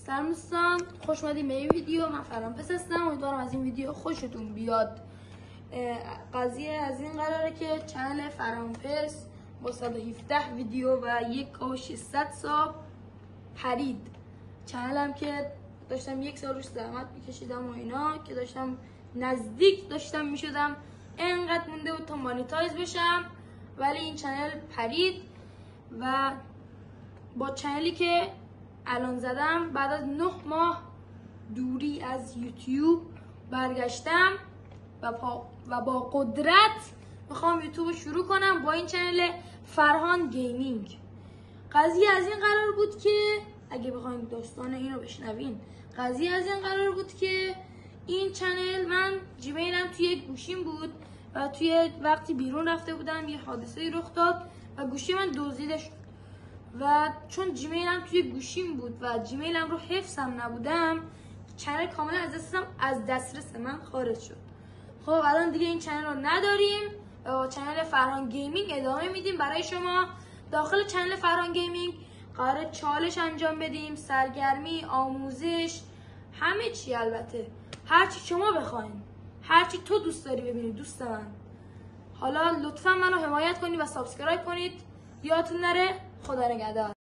سلام دوستان، خوش اومدید به این ویدیو. من فرامپس هستم. امیدوارم از این ویدیو خوشتون بیاد. قضیه از این قراره که چنل فرامپس با 117 ویدیو و 1600 ساب پرید. چنلم که داشتم 1 سال روش زحمت میکشیدم و اینا، که نزدیک داشتم میشدم انقدر مونده بود تا مانیتایز بشم، ولی این چنل پرید و با چنلی که الان زدم بعد از 9 ماه دوری از یوتیوب برگشتم و با قدرت میخوام یوتیوب رو شروع کنم با این چنل فرهان گیمینگ. قضیه از این قرار بود که اگه بخواین داستان اینو بشنوین، قضیه از این قرار بود که این چنل، من جیمیلم توی گوشیم بود و توی وقتی بیرون رفته بودم یه حادثه رخ داد و گوشی من دزدیده شد و چون جیمیلم توی گوشیم بود و جیمیلم رو حفظم نبودم، چنل کاملا از دسترس من خارج شد. خب الان دیگه این چنل رو نداریم و با چنل فرهان گیمینگ ادامه میدیم برای شما. داخل چنل فرهان گیمینگ قراره چالش انجام بدیم، سرگرمی، آموزش، همه چی. البته هرچی شما بخواین، هرچی تو دوست داری ببینید دوست من. حالا لطفا منو حمایت کنید و سابسکرایب کنید. یادتون نره. خدا نگهدار.